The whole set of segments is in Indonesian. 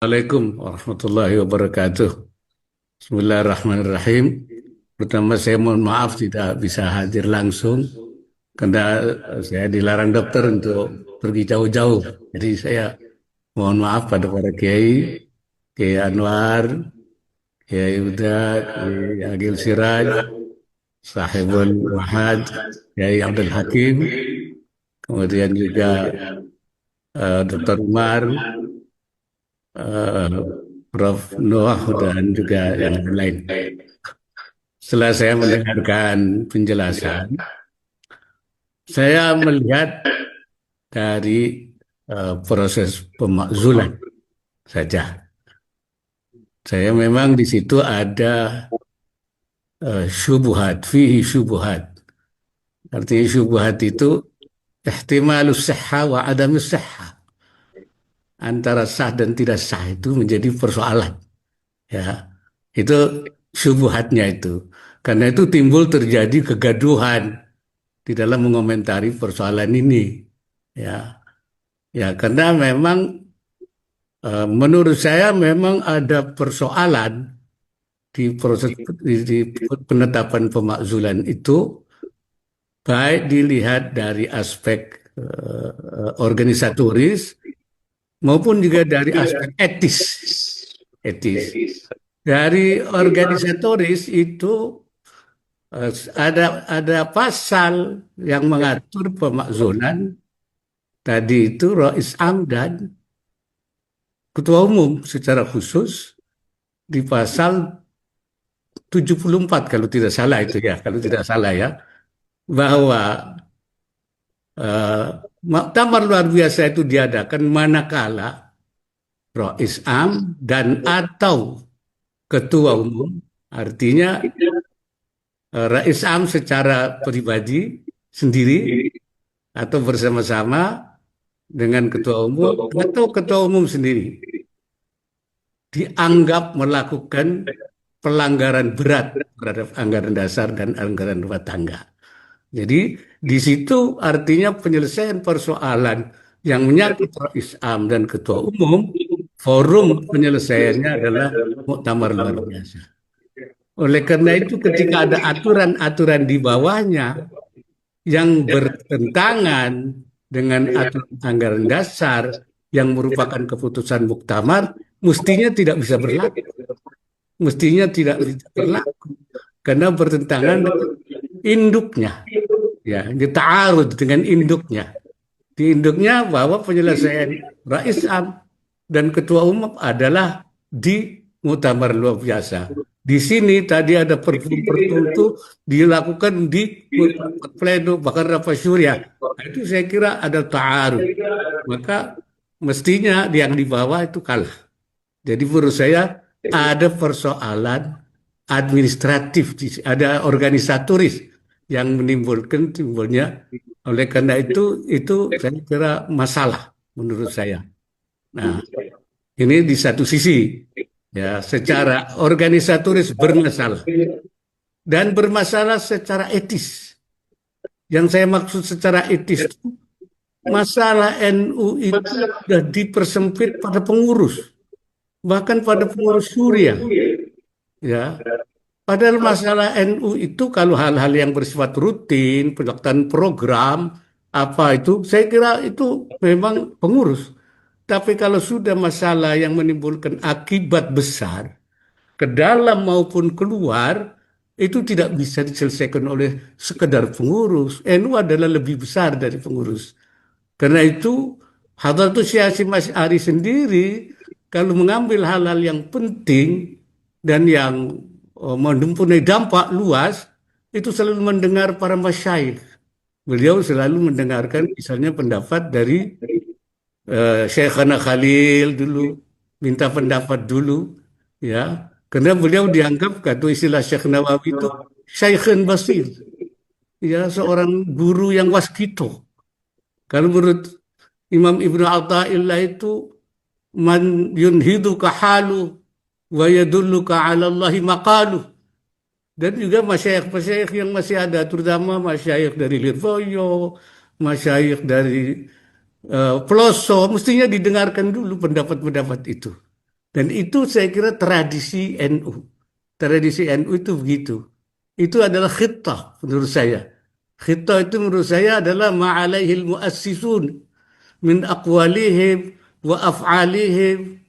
Assalamualaikum warahmatullahi wabarakatuh. Bismillahirrahmanirrahim. Pertama saya mohon maaf tidak bisa hadir langsung karena saya dilarang dokter untuk pergi jauh-jauh. Jadi saya mohon maaf pada para kiai, Kiai Anwar, Kiai Uda, Kiai Agil Siraj, Sahibul Wahad, Kiai Abdul Hakim, kemudian juga Dr. Umar, eh, Prof. Noah dan juga yang lain. Setelah saya mendengarkan penjelasan, saya melihat dari proses pemakzulan saja. Saya memang di situ ada syubhat, fihi syubhat. Artinya syubhat itu ihtimalus sihha wa adamus sihha. Antara sah dan tidak sah itu menjadi persoalan. Ya, itu syubhatnya itu. Karena itu timbul terjadi kegaduhan di dalam mengomentari persoalan ini. Ya, ya karena memang menurut saya memang ada persoalan di proses di penetapan pemakzulan itu baik dilihat dari aspek organisatoris maupun juga dari aspek etis. Etis. Dari organisatoris itu ada pasal yang mengatur pemakzulan tadi itu Rais Am dan Ketua Umum secara khusus di pasal 74 kalau tidak salah itu ya, kalau tidak salah ya, bahwa eh, muktamar luar biasa itu diadakan manakala Rais Am dan atau Ketua Umum, artinya Rais Am secara pribadi sendiri atau bersama-sama dengan Ketua Umum atau Ketua Umum sendiri dianggap melakukan pelanggaran berat terhadap anggaran dasar dan anggaran rumah tangga. Jadi di situ artinya penyelesaian persoalan yang menyangkut Rais Am dan Ketua Umum, forum penyelesaiannya adalah muktamar luar biasa. Oleh karena itu ketika ada aturan-aturan di bawahnya yang bertentangan dengan aturan anggaran dasar yang merupakan keputusan muktamar, mestinya tidak bisa berlaku. Mestinya tidak bisa berlaku karena bertentangan dengan induknya. Ya, dita'arud dengan induknya. Di induknya bahwa penyelesaian Rais Am dan Ketua Umum adalah di muktamar luar biasa. Di sini tadi ada perpu-perpu itu dilakukan di pleno bahkan rapat syuriah. Nah, itu saya kira ada ta'arud. Maka mestinya yang di bawah itu kalah. Jadi menurut saya ada persoalan administratif, ada organisatoris yang menimbulkan timbulnya. Oleh karena itu saya kira masalah menurut saya. Nah, ini di satu sisi ya secara organisatoris bermasalah dan bermasalah secara etis. Yang saya maksud secara etis itu masalah NU itu sudah dipersempit pada pengurus, bahkan pada pengurus Suriah. Ya, padahal masalah NU itu kalau hal-hal yang bersifat rutin, pelaksanaan program, apa itu, saya kira itu memang pengurus. Tapi kalau sudah masalah yang menimbulkan akibat besar, ke dalam maupun keluar, itu tidak bisa diselesaikan oleh sekedar pengurus. NU adalah lebih besar dari pengurus. Karena itu, Hadratus Syekh Hasyim Asy'ari sendiri, kalau mengambil hal-hal yang penting dan yang mempunyai dampak luas, itu selalu mendengar para masyayikh. Beliau selalu mendengarkan misalnya pendapat dari Syekhana Khalil dulu, minta pendapat dulu, ya. Karena beliau dianggap, kata istilah Syekh Nawawi itu, Syekhun Basir, ya, seorang guru yang waskito. Kalau menurut Imam Ibnu Athaillah itu, man yunhiduka halu wa yadulluka ala Allahi maqalu. Dan juga masyayikh-masyayikh yang masih ada, terutama masyayikh dari Lirboyo, masyayikh dari Peloso, mestinya didengarkan dulu pendapat-pendapat itu. Dan itu saya kira tradisi NU. Tradisi NU itu begitu. Itu adalah khitah menurut saya. Khitah itu menurut saya adalah ma'alaihil muassisun min aqwalihim wa af'alihim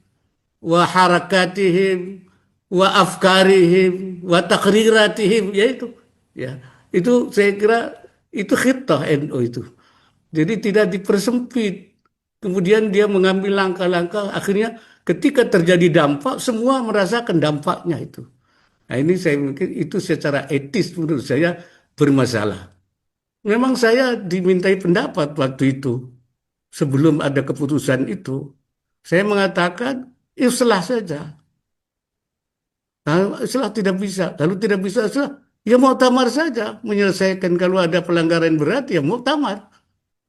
wa harakatihim wa afkarihim wa takriratihim, yaitu ya itu saya kira itu khitah NU itu. Jadi tidak dipersempit. Kemudian dia mengambil langkah-langkah, akhirnya ketika terjadi dampak, semua merasakan dampaknya itu. Nah ini saya mikir itu secara etis menurut saya bermasalah. Memang saya dimintai pendapat waktu itu, sebelum ada keputusan itu. Saya mengatakan, islah saja. Kalau islah tidak bisa, kalau tidak bisa islah, ya muktamar saja. Menyelesaikan kalau ada pelanggaran berat, ya muktamar.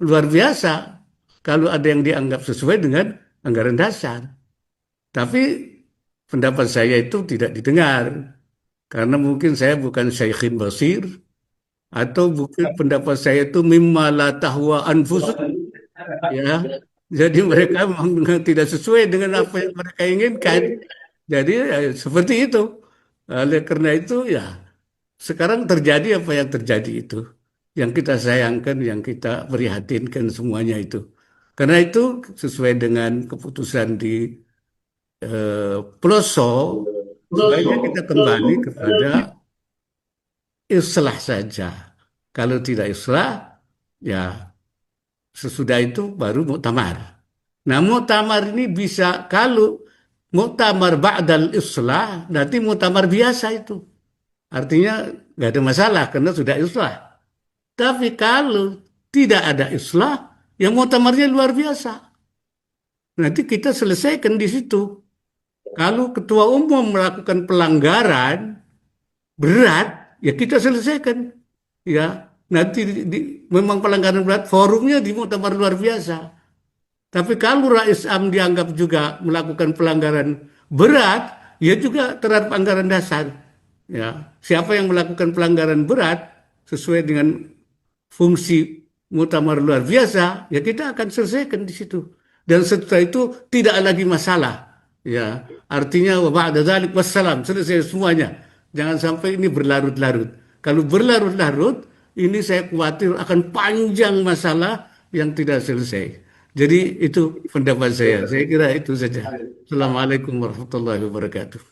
Luar biasa kalau ada yang dianggap sesuai dengan anggaran dasar. Tapi pendapat saya itu tidak didengar karena mungkin saya bukan Syekhin Basir atau mungkin pendapat saya itu mimma la tahwa anfusuk, ya. Jadi mereka memang tidak sesuai dengan apa yang mereka inginkan. Jadi ya, seperti itu. Oleh karena itu ya sekarang terjadi apa yang terjadi itu. Yang kita sayangkan, yang kita prihatinkan semuanya itu. Karena itu sesuai dengan keputusan di pelosok, sebaiknya kita kembali kepada islah saja. Kalau tidak islah, ya sesudah itu baru muktamar. Nah, muktamar ini bisa kalau muktamar ba'dal islah, nanti muktamar biasa itu. Artinya nggak ada masalah karena sudah islah. Tapi kalau tidak ada islah, yang muktamarnya luar biasa. Nanti kita selesaikan di situ. Kalau ketua umum melakukan pelanggaran berat, ya kita selesaikan. Ya, nanti memang pelanggaran berat, forumnya di muktamar luar biasa. Tapi kalau Rais Am dianggap juga melakukan pelanggaran berat, ya juga terhadap anggaran dasar. Ya, siapa yang melakukan pelanggaran berat sesuai dengan fungsi muktamar luar biasa, ya kita akan selesaikan di situ. Dan setelah itu tidak lagi masalah. Ya, artinya wa ba'da dzalik wassalam, selesai semuanya. Jangan sampai ini berlarut-larut. Kalau berlarut-larut, ini saya khawatir akan panjang masalah yang tidak selesai. Jadi itu pendapat saya. Saya kira itu saja. Assalamualaikum warahmatullahi wabarakatuh.